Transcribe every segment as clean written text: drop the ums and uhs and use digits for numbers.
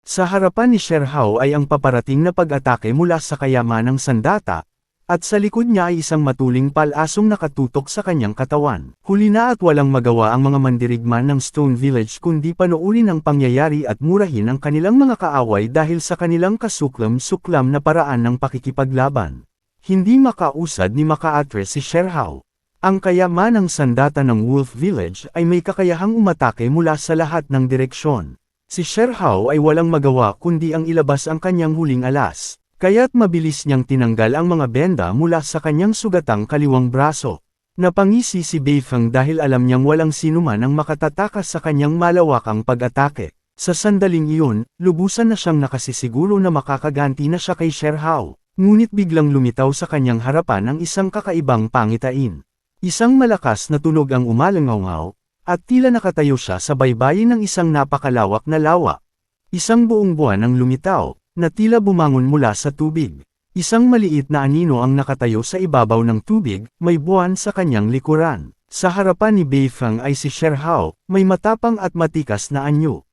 Sa harapan ni Sherhao ay ang paparating na pag-atake mula sa kayamanang sandata, at sa likod niya ay isang matuling palasong nakatutok sa kanyang katawan. Huli na at walang magawa ang mga mandirigma ng Stone Village kundi panoorin ang pangyayari at murahin ang kanilang mga kaaway dahil sa kanilang kasuklam-suklam na paraan ng pakikipaglaban. Hindi makausad ni makaatres si Sherhao. Ang kayamanang sandata ng Wolf Village ay may kakayahang umatake mula sa lahat ng direksyon. Si Sherhao ay walang magawa kundi ang ilabas ang kanyang huling alas, kaya't mabilis niyang tinanggal ang mga benda mula sa kanyang sugatang kaliwang braso. Napangisi si Beifeng dahil alam niyang walang sinuman ang makatatakas sa kanyang malawakang pag-atake. Sa sandaling iyon, lubusan na siyang nakasisiguro na makakaganti na siya kay Sherhao, ngunit biglang lumitaw sa kanyang harapan ang isang kakaibang pangitain. Isang malakas na tunog ang umalangaw, at tila nakatayo siya sa baybayin ng isang napakalawak na lawa. Isang buong buwan ang lumitaw, na tila bumangon mula sa tubig. Isang maliit na anino ang nakatayo sa ibabaw ng tubig, may buwan sa kanyang likuran. Sa harapan ni Beifeng ay si Sherhao, may matapang at matikas na anyo.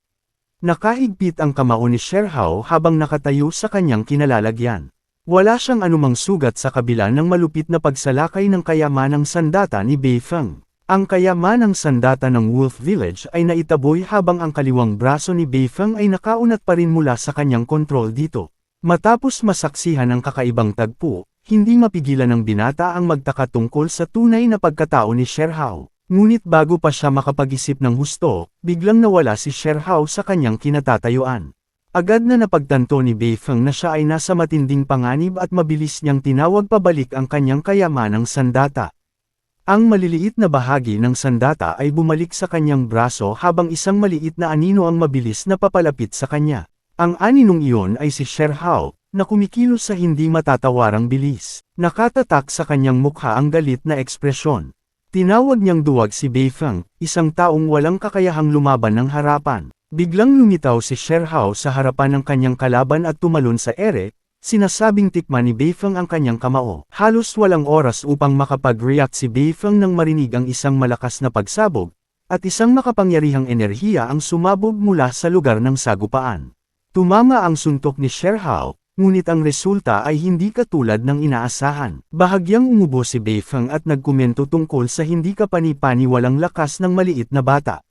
Nakahigpit ang kamao ni Sherhao habang nakatayo sa kanyang kinalalagyan. Wala siyang anumang sugat sa kabila ng malupit na pagsalakay ng kayamanang sandata ni Beifeng. Ang kayamanang sandata ng Wolf Village ay naitaboy habang ang kaliwang braso ni Beifeng ay nakaunat pa rin mula sa kanyang kontrol dito. Matapos masaksihan ang kakaibang tagpo, hindi mapigilan ng binata ang magtaka tungkol sa tunay na pagkatao ni Sherhao. Ngunit bago pa siya makapag-isip ng husto, biglang nawala si Sherhao sa kanyang kinatatayuan. Agad na napagtanto ni Beifeng na siya ay nasa matinding panganib at mabilis niyang tinawag pabalik ang kanyang kayamanang sandata. Ang maliliit na bahagi ng sandata ay bumalik sa kanyang braso habang isang maliit na anino ang mabilis na papalapit sa kanya. Ang aninong iyon ay si Sherhao, na kumikilos sa hindi matatawarang bilis. Nakatatak sa kanyang mukha ang galit na ekspresyon. Tinawag niyang duwag si Beifeng, isang taong walang kakayahang lumaban ng harapan. Biglang lumitaw si Sherhao sa harapan ng kanyang kalaban at tumalon sa ere, sinasabing tikman ni Beifeng ang kanyang kamao. Halos walang oras upang makapag-react si Beifeng nang marinig ang isang malakas na pagsabog, at isang makapangyarihang enerhiya ang sumabog mula sa lugar ng sagupaan. Tumama ang suntok ni Sherhao, ngunit ang resulta ay hindi katulad ng inaasahan. Bahagyang umubo si Beifeng at nagkomento tungkol sa hindi kapani-paniwalang lakas ng maliit na bata.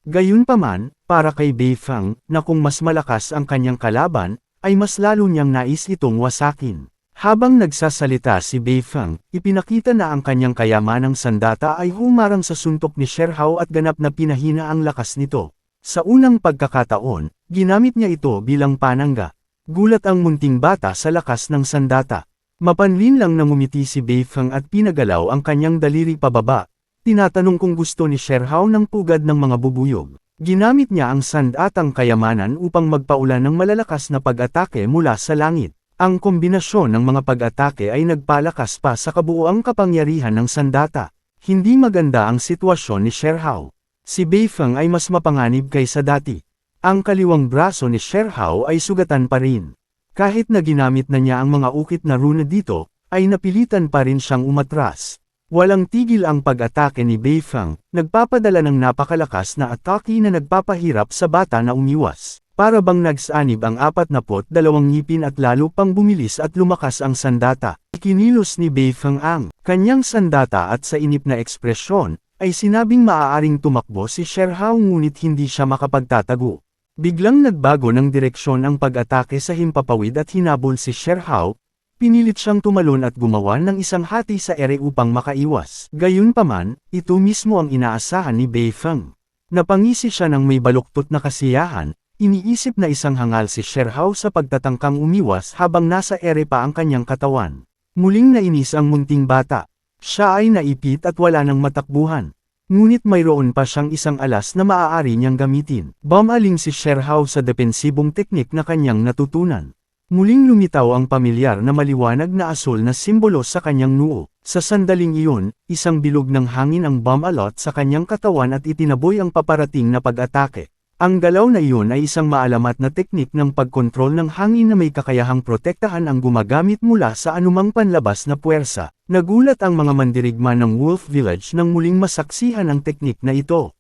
Gayunpaman, para kay Beifeng, na kung mas malakas ang kanyang kalaban, ay mas lalo niyang nais itong wasakin. Habang nagsasalita si Beifeng, ipinakita na ang kanyang kayamanang sandata ay humarang sa suntok ni Sherhao at ganap na pinahina ang lakas nito. Sa unang pagkakataon, ginamit niya ito bilang panangga. Gulat ang munting bata sa lakas ng sandata. Mapanlin lang na ngumiti si Beifeng at pinagalaw ang kanyang daliri pababa. Tinatanong kung gusto ni Sherhao ng pugad ng mga bubuyog. Ginamit niya ang sandatang kayamanan upang magpaulan ng malalakas na pag-atake mula sa langit. Ang kombinasyon ng mga pag-atake ay nagpalakas pa sa kabuuang kapangyarihan ng sandata. Hindi maganda ang sitwasyon ni Sherhao. Si Beifeng ay mas mapanganib kaysa dati. Ang kaliwang braso ni Sherhao ay sugatan pa rin. Kahit na ginamit na niya ang mga ukit na runa dito, ay napilitan pa rin siyang umatras. Walang tigil ang pag-atake ni Beifeng, nagpapadala ng napakalakas na atake na nagpapahirap sa bata na umiwas. Para bang nagsanib ang 42 ngipin at lalo pang bumilis at lumakas ang sandata. Ikinilos ni Beifeng ang kanyang sandata at sa inip na ekspresyon, ay sinabing maaaring tumakbo si Sherhao ngunit hindi siya makapagtatago. Biglang nagbago ng direksyon ang pag-atake sa himpapawid at hinabol si Sherhao. Pinilit siyang tumalon at gumawa ng isang hati sa ere upang makaiwas. Gayunpaman, ito mismo ang inaasahan ni Beifeng. Napangisi siya ng may baluktot na kasiyahan, iniisip na isang hangal si Sherhao sa pagtatangkang umiwas habang nasa ere pa ang kanyang katawan. Muling nainis ang munting bata. Siya ay naipit at wala nang matakbuhan. Ngunit mayroon pa siyang isang alas na maaari niyang gamitin. Bumaling si Sherhao sa depensibong teknik na kanyang natutunan. Muling lumitaw ang pamilyar na maliwanag na asul na simbolo sa kanyang noo. Sa sandaling iyon, isang bilog ng hangin ang bumalot sa kanyang katawan at itinaboy ang paparating na pag-atake. Ang galaw na iyon ay isang maalamat na teknik ng pagkontrol ng hangin na may kakayahang protektahan ang gumagamit mula sa anumang panlabas na puwersa. Nagulat ang mga mandirigma ng Wolf Village nang muling masaksihan ang teknik na ito.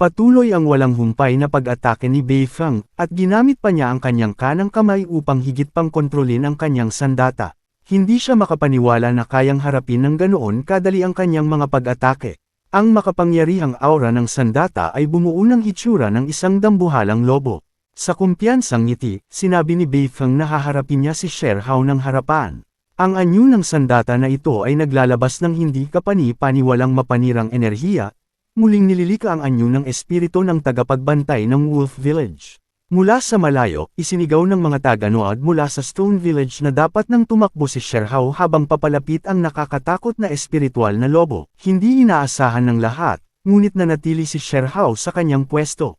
Patuloy ang walang humpay na pag-atake ni Beifeng, at ginamit pa niya ang kanyang kanang kamay upang higit pang kontrolin ang kanyang sandata. Hindi siya makapaniwala na kayang harapin ng ganoon kadali ang kanyang mga pag-atake. Ang makapangyarihang aura ng sandata ay bumuo ng hitsura ng isang dambuhalang lobo. Sa kumpiyansang ngiti, sinabi ni Beifeng na haharapin niya si Sherhao ng harapan. Ang anyo ng sandata na ito ay naglalabas ng hindi kapani-paniwalang mapanirang enerhiya. Muling nililika ang anyo ng espiritu ng tagapagbantay ng Wolf Village. Mula sa malayo, isinigaw ng mga taga-Noad mula sa Stone Village na dapat nang tumakbo si Sherhao habang papalapit ang nakakatakot na espiritual na lobo. Hindi inaasahan ng lahat, ngunit nanatili si Sherhao sa kanyang pwesto.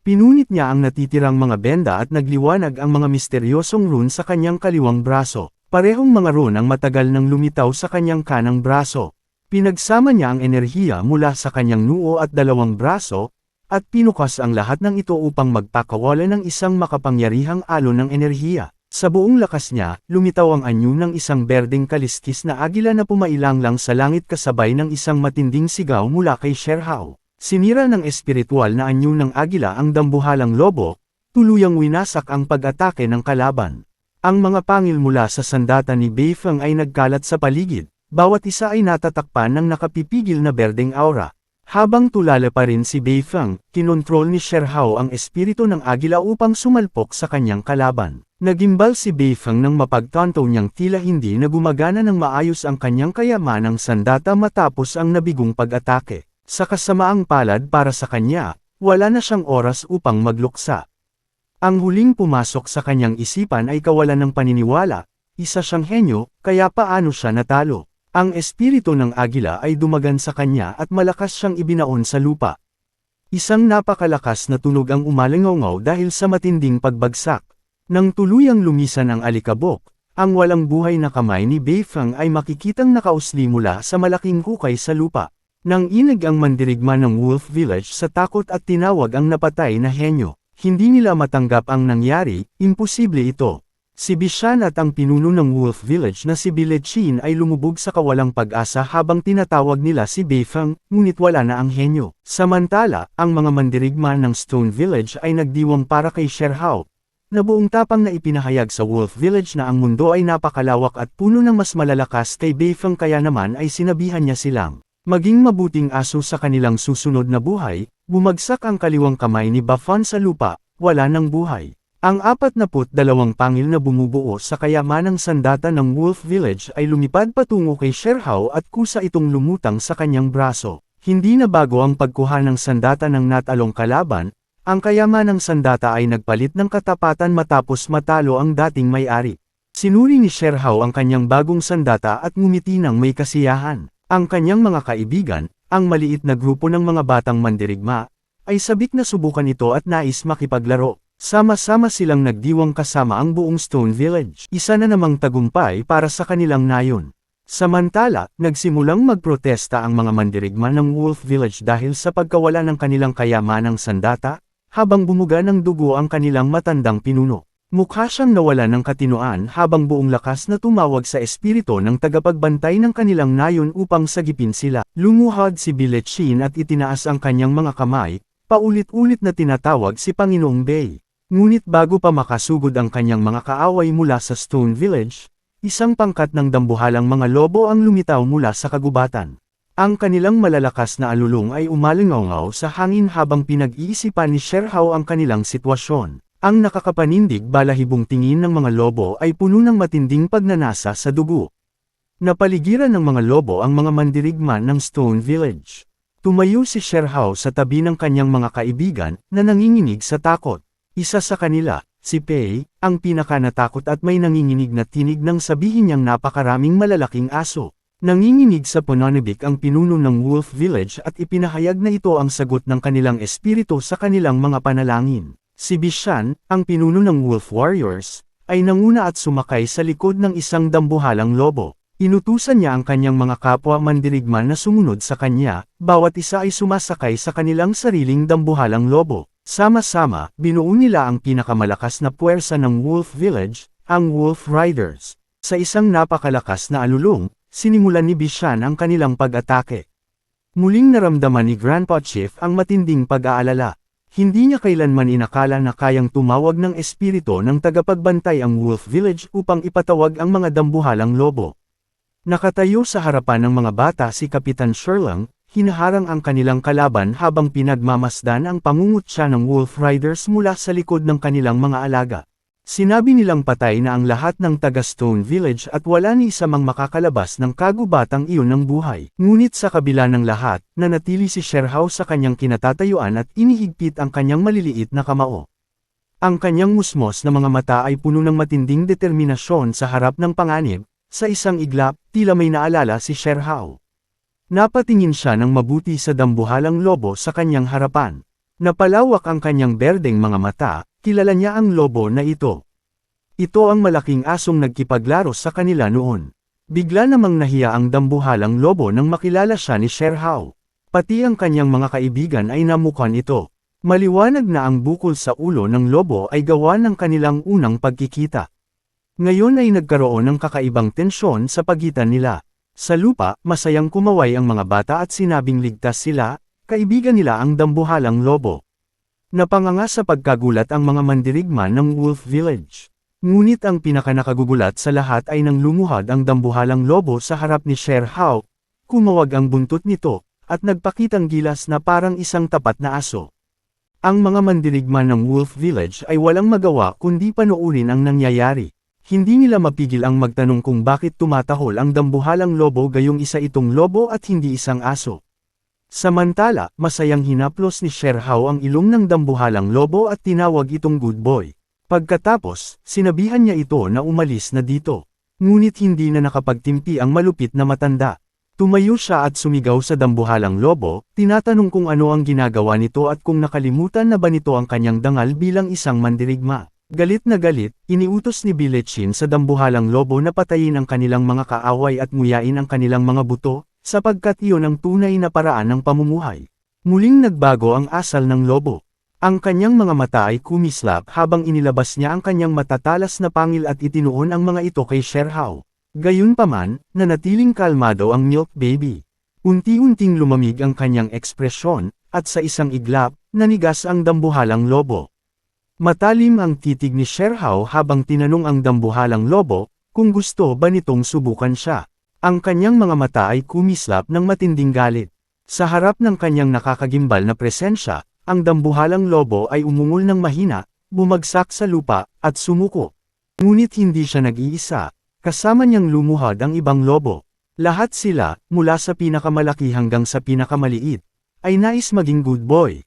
Pinunit niya ang natitirang mga benda at nagliwanag ang mga misteryosong rune sa kanyang kaliwang braso. Parehong mga rune ang matagal nang lumitaw sa kanyang kanang braso. Pinagsama niya ang enerhiya mula sa kanyang noo at dalawang braso, at pinukas ang lahat ng ito upang magpakawala ng isang makapangyarihang alon ng enerhiya. Sa buong lakas niya, lumitaw ang anyo ng isang berdeng kaliskis na agila na pumailanglang sa langit kasabay ng isang matinding sigaw mula kay Sherhao. Sinira ng espiritual na anyo ng agila ang dambuhalang lobo, tuluyang winasak ang pag-atake ng kalaban. Ang mga pangil mula sa sandata ni Beifeng ay nagkalat sa paligid. Bawat isa ay natatakpan ng nakapipigil na berdeng aura. Habang tulala pa rin si Beifeng, kinontrol ni Sherhao ang espiritu ng agila upang sumalpok sa kanyang kalaban. Nagimbal si Beifeng nang mapagtanto niyang tila hindi na gumagana ng maayos ang kanyang kayamanang sandata matapos ang nabigong pag-atake. Sa kasamaang palad para sa kanya, wala na siyang oras upang magluksa. Ang huling pumasok sa kanyang isipan ay kawalan ng paniniwala. Isa siyang henyo, kaya paano siya natalo? Ang espiritu ng agila ay dumagan sa kanya at malakas siyang ibinaon sa lupa. Isang napakalakas na tunog ang umalingaw dahil sa matinding pagbagsak. Nang tuluyang lumisan ang alikabok, ang walang buhay na kamay ni Beifeng ay makikitang nakausli mula sa malaking hukay sa lupa. Nang inig ang mandirigma ng Wolf Village sa takot at tinawag ang napatay na henyo, hindi nila matanggap ang nangyari, imposible ito. Si Bishan at ang pinuno ng Wolf Village na si Bilechin ay lumubog sa kawalang pag-asa habang tinatawag nila si Beifeng, ngunit wala na ang henyo. Samantala, ang mga mandirigma ng Stone Village ay nagdiwang para kay Sherhao, na buong tapang na ipinahayag sa Wolf Village na ang mundo ay napakalawak at puno ng mas malalakas kay Beifeng kaya naman ay sinabihan niya silang maging mabuting aso sa kanilang susunod na buhay. Bumagsak ang kaliwang kamay ni Bafan sa lupa, wala ng buhay. Ang 42 pangil na bumubuo sa kayamanang sandata ng Wolf Village ay lumipad patungo kay Sherhao at kusa itong lumutang sa kanyang braso. Hindi na bago ang pagkuha ng sandata ng natalong kalaban, ang kayamanang sandata ay nagpalit ng katapatan matapos matalo ang dating may-ari. Sinuri ni Sherhao ang kanyang bagong sandata at ngumiti ng may kasiyahan. Ang kanyang mga kaibigan, ang maliit na grupo ng mga batang mandirigma, ay sabik na subukan ito at nais makipaglaro. Sama-sama silang nagdiwang kasama ang buong Stone Village. Isa na namang tagumpay para sa kanilang nayon. Samantala, nagsimulang magprotesta ang mga mandirigma ng Wolf Village dahil sa pagkawala ng kanilang kayamanang sandata, habang bumuga ng dugo ang kanilang matandang pinuno. Mukha siyang nawala ng katinoan habang buong lakas na tumawag sa espiritu ng tagapagbantay ng kanilang nayon upang sagipin sila. Lumuhod si Bilechin at itinaas ang kanyang mga kamay, paulit-ulit na tinatawag si Panginoong Bei. Ngunit bago pa makasugod ang kanyang mga kaaway mula sa Stone Village, isang pangkat ng dambuhalang mga lobo ang lumitaw mula sa kagubatan. Ang kanilang malalakas na alulong ay umalingaw sa hangin habang pinag-iisipan ni Sherhao ang kanilang sitwasyon. Ang nakakapanindig balahibong tingin ng mga lobo ay puno ng matinding pagnanasa sa dugo. Napaligiran ng mga lobo ang mga mandirigma ng Stone Village. Tumayo si Sherhao sa tabi ng kanyang mga kaibigan na nanginginig sa takot. Isa sa kanila, si Pei, ang pinakanatakot at may nanginginig na tinig nang sabihin niyang napakaraming malalaking aso. Nanginginig sa pananabik ang pinuno ng Wolf Village at ipinahayag na ito ang sagot ng kanilang espiritu sa kanilang mga panalangin. Si Bishan, ang pinuno ng Wolf Warriors, ay nanguna at sumakay sa likod ng isang dambuhalang lobo. Inutusan niya ang kanyang mga kapwa mandirigma na sumunod sa kanya, bawat isa ay sumasakay sa kanilang sariling dambuhalang lobo. Sama-sama, binuo nila ang pinakamalakas na puwersa ng Wolf Village, ang Wolf Riders. Sa isang napakalakas na alulong, sinimulan ni Bishan ang kanilang pag-atake. Muling naramdaman ni Grandpa Chief ang matinding pag-aalala. Hindi niya kailanman inakala na kayang tumawag ng espiritu ng tagapagbantay ang Wolf Village upang ipatawag ang mga dambuhalang lobo. Nakatayo sa harapan ng mga bata si Kapitan Sherlang, hinaharang ang kanilang kalaban habang pinagmamasdan ang pangungutya ng Wolf Riders mula sa likod ng kanilang mga alaga. Sinabi nilang patay na ang lahat ng taga Stone Village at wala ni isa mang makakalabas ng kagubatang iyon ng buhay. Ngunit sa kabila ng lahat, nanatili si Sherhao sa kanyang kinatatayuan at inihigpit ang kanyang maliliit na kamao. Ang kanyang musmos na mga mata ay puno ng matinding determinasyon sa harap ng panganib. Sa isang iglap, tila may naalala si Sherhao. Napatingin siya ng mabuti sa dambuhalang lobo sa kanyang harapan. Napalawak ang kanyang berdeng mga mata. Kilala niya ang lobo na ito. Ito ang malaking asong nagkipaglaro sa kanila noon. Bigla namang nahiya ang dambuhalang lobo nang makilala siya ni Sherhao. Pati ang kanyang mga kaibigan ay namukan ito. Maliwanag na ang bukol sa ulo ng lobo ay gawa ng kanilang unang pagkikita. Ngayon ay nagkaroon ng kakaibang tensyon sa pagitan nila. Sa lupa, masayang kumaway ang mga bata at sinabing ligtas sila, kaibigan nila ang dambuhalang lobo. Napanganga sa pagkagulat ang mga mandirigma ng Wolf Village. Ngunit ang pinakanakagugulat sa lahat ay nang lumuhad ang dambuhalang lobo sa harap ni Sherhao, kumawag ang buntot nito, at nagpakitang gilas na parang isang tapat na aso. Ang mga mandirigma ng Wolf Village ay walang magawa kundi panoorin ang nangyayari. Hindi nila mapigil ang magtanong kung bakit tumatahol ang dambuhalang lobo gayong isa itong lobo at hindi isang aso. Samantala, masayang hinaplos ni Sherhao ang ilong ng dambuhalang lobo at tinawag itong good boy. Pagkatapos, sinabihan niya ito na umalis na dito. Ngunit hindi na nakapagtimpi ang malupit na matanda. Tumayo siya at sumigaw sa dambuhalang lobo, tinatanong kung ano ang ginagawa nito at kung nakalimutan na ba nito ang kanyang dangal bilang isang mandirigma. Galit na galit, iniutos ni Bilechin sa dambuhalang lobo na patayin ang kanilang mga kaaway at nguyain ang kanilang mga buto, sapagkat iyon ang tunay na paraan ng pamumuhay. Muling nagbago ang asal ng lobo. Ang kanyang mga mata ay kumislap habang inilabas niya ang kanyang matatalas na pangil at itinuon ang mga ito kay Sherhao. Gayunpaman, nanatiling kalmado ang Milk Baby. Unti-unting lumamig ang kanyang ekspresyon, at sa isang iglap, nanigas ang dambuhalang lobo. Matalim ang titig ni Sherhao habang tinanong ang dambuhalang lobo, kung gusto ba nitong subukan siya. Ang kanyang mga mata ay kumislap ng matinding galit. Sa harap ng kanyang nakakagimbal na presensya, ang dambuhalang lobo ay umungol ng mahina, bumagsak sa lupa, at sumuko. Ngunit hindi siya nag-iisa, kasama niyang lumuhad ang ibang lobo. Lahat sila, mula sa pinakamalaki hanggang sa pinakamaliit, ay nais maging good boy.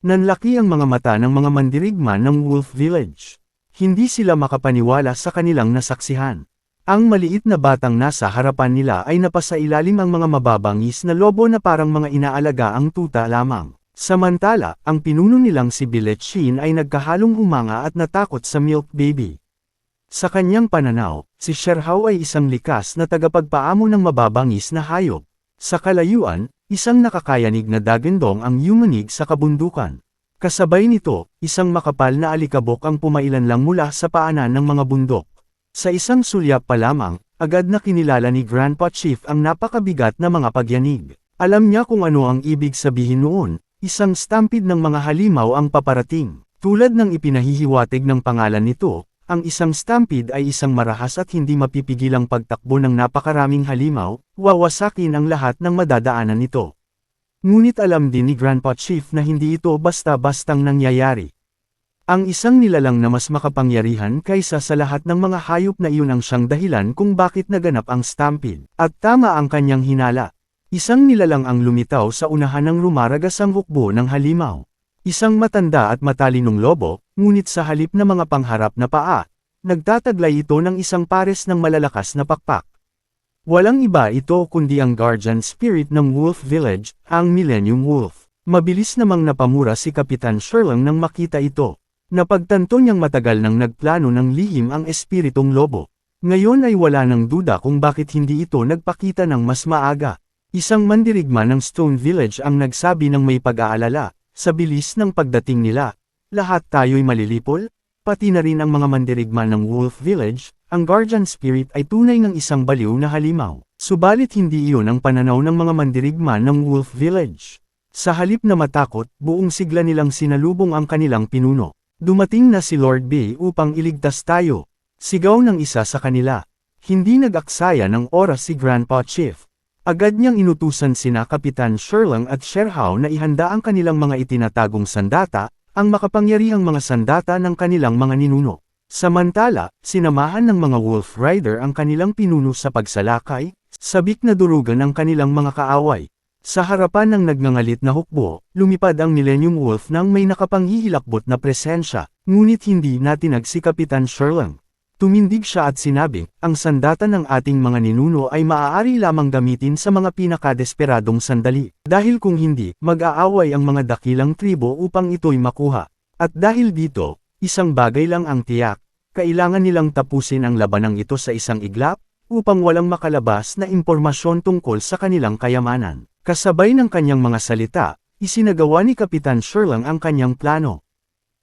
Nanlaki ang mga mata ng mga mandirigma ng Wolf Village. Hindi sila makapaniwala sa kanilang nasaksihan. Ang maliit na batang nasa harapan nila ay napasailalim ang mga mababangis na lobo na parang mga inaalaga ang tuta lamang. Samantala, ang pinuno nilang si Bilechin ay nagkahalong humanga at natakot sa Milk Baby. Sa kanyang pananaw, si Sherhao ay isang likas na tagapagpaamo ng mababangis na hayop. Sa kalayuan, isang nakakayanig na dagandong ang yumanig sa kabundukan. Kasabay nito, isang makapal na alikabok ang pumailan lang mula sa paanan ng mga bundok. Sa isang sulyap pa lamang, agad na kinilala ni Grandpa Chief ang napakabigat na mga pagyanig. Alam niya kung ano ang ibig sabihin noon, isang stampede ng mga halimaw ang paparating. Tulad ng ipinahihiwatig ng pangalan nito, ang isang stampede ay isang marahas at hindi mapipigilang pagtakbo ng napakaraming halimaw, wawasakin ang lahat ng madadaanan nito. Ngunit alam din ni Grandpa Chief na hindi ito basta-bastang nangyayari. Ang isang nilalang na mas makapangyarihan kaysa sa lahat ng mga hayop na iyon ang siyang dahilan kung bakit naganap ang stampede. At tama ang kanyang hinala. Isang nilalang ang lumitaw sa unahan ng rumaragas ang hukbo ng halimaw. Isang matanda at matalinong lobo, ngunit sa halip na mga pangharap na paa, nagtataglay ito ng isang pares ng malalakas na pakpak. Walang iba ito kundi ang guardian spirit ng Wolf Village, ang Millennium Wolf. Mabilis namang napamura si Kapitan Sherlang nang makita ito. Napagtanto niyang matagal nang nagplano ng lihim ang espiritong lobo. Ngayon ay wala nang duda kung bakit hindi ito nagpakita ng mas maaga. Isang mandirigma ng Stone Village ang nagsabi ng may pag-aalala, sa bilis ng pagdating nila, lahat tayo'y malilipol, pati na rin ang mga mandirigma ng Wolf Village, ang guardian spirit ay tunay ng isang baliw na halimaw. Subalit hindi iyon ang pananaw ng mga mandirigma ng Wolf Village. Sa halip na matakot, buong sigla nilang sinalubong ang kanilang pinuno. Dumating na si Lord B upang iligtas tayo. Sigaw ng isa sa kanila. Hindi nag-aksaya ng oras si Grandpa Chief. Agad niyang inutusan sina Kapitan Sherlang at Sherhao na ihanda ang kanilang mga itinatagong sandata, ang makapangyarihang mga sandata ng kanilang mga ninuno. Samantala, sinamahan ng mga Wolf Rider ang kanilang pinuno sa pagsalakay, sabik na durugan ang kanilang mga kaaway. Sa harapan ng nagngangalit na hukbo, lumipad ang Millennium Wolf nang may nakapanghihilakbot na presensya, ngunit hindi natinag si Kapitan Sherlang. Tumindig siya at sinabi, ang sandata ng ating mga ninuno ay maaari lamang gamitin sa mga pinakadesperadong sandali. Dahil kung hindi, mag-aaway ang mga dakilang tribo upang ito'y makuha. At dahil dito, isang bagay lang ang tiyak, kailangan nilang tapusin ang labanang ito sa isang iglap, upang walang makalabas na impormasyon tungkol sa kanilang kayamanan. Kasabay ng kanyang mga salita, isinagawa ni Kapitan Sherlang ang kanyang plano.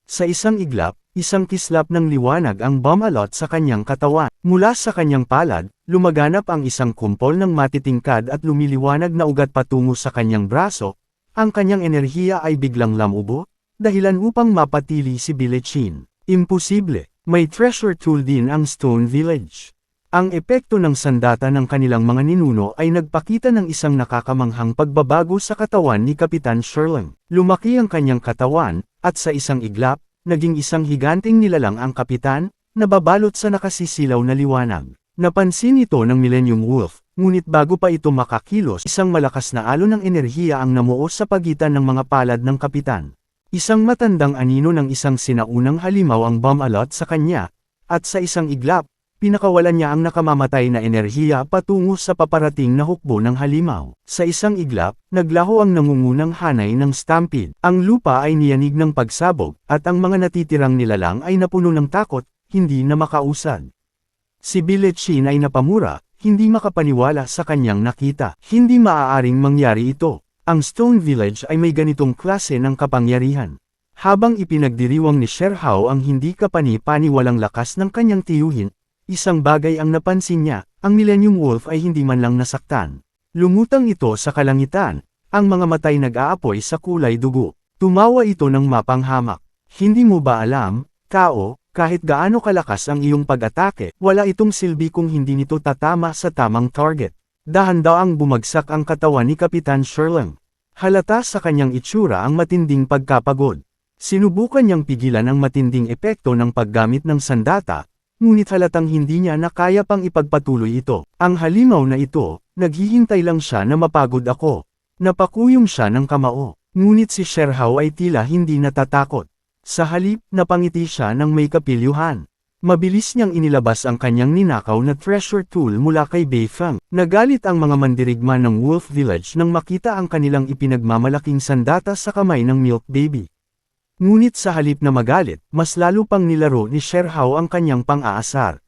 Sa isang iglap, isang kislap ng liwanag ang bumalot sa kanyang katawan. Mula sa kanyang palad, lumaganap ang isang kumpol ng matitingkad at lumiliwanag na ugat patungo sa kanyang braso. Ang kanyang enerhiya ay biglang lamubo, dahilan upang mapatili si Bilechin. Imposible, may treasure tool din ang Stone Village. Ang epekto ng sandata ng kanilang mga ninuno ay nagpakita ng isang nakakamanghang pagbabago sa katawan ni Kapitan Sherlang. Lumaki ang kanyang katawan, at sa isang iglap, naging isang higanting nilalang ang kapitan, nababalot sa nakasisilaw na liwanag. Napansin ito ng Millennium Wolf, ngunit bago pa ito makakilos, isang malakas na alon ng enerhiya ang namuo sa pagitan ng mga palad ng kapitan. Isang matandang anino ng isang sinaunang halimaw ang bumalot sa kanya, at sa isang iglap, pinakawalan niya ang nakamamatay na enerhiya patungo sa paparating na hukbo ng halimaw. Sa isang iglap, naglaho ang nangungunang hanay ng stampede. Ang lupa ay niyanig ng pagsabog, at ang mga natitirang nilalang ay napuno ng takot, hindi na makausad. Si Bilechin ay napamura, hindi makapaniwala sa kanyang nakita. Hindi maaaring mangyari ito. Ang Stone Village ay may ganitong klase ng kapangyarihan. Habang ipinagdiriwang ni Sherhao ang hindi kapani-paniwalang lakas ng kanyang tiyuhin, isang bagay ang napansin niya, ang Millennium Wolf ay hindi man lang nasaktan. Lumutang ito sa kalangitan, ang mga matay nag-aapoy sa kulay dugo. Tumawa ito ng mapanghamak. Hindi mo ba alam, tao, kahit gaano kalakas ang iyong pag-atake, wala itong silbi kung hindi nito tatama sa tamang target. Dahan-daang bumagsak ang katawan ni Kapitan Sherlang. Halata sa kanyang itsura ang matinding pagkapagod. Sinubukan niyang pigilan ang matinding epekto ng paggamit ng sandata, ngunit halatang hindi niya na kaya pang ipagpatuloy ito. Ang halimaw na ito, naghihintay lang siya na mapagod ako. Napakuyong siya ng kamao, ngunit si Sherhao ay tila hindi natatakot. Sa halip, napangiti siya ng may kapilyuhan. Mabilis niyang inilabas ang kanyang ninakaw na treasure tool mula kay Beifeng. Nagalit ang mga mandirigma ng Wolf Village nang makita ang kanilang ipinagmamalaking sandata sa kamay ng Milk Baby. Ngunit sa halip na magalit, mas lalo pang nilaro ni Sherhao ang kanyang pang-aasar.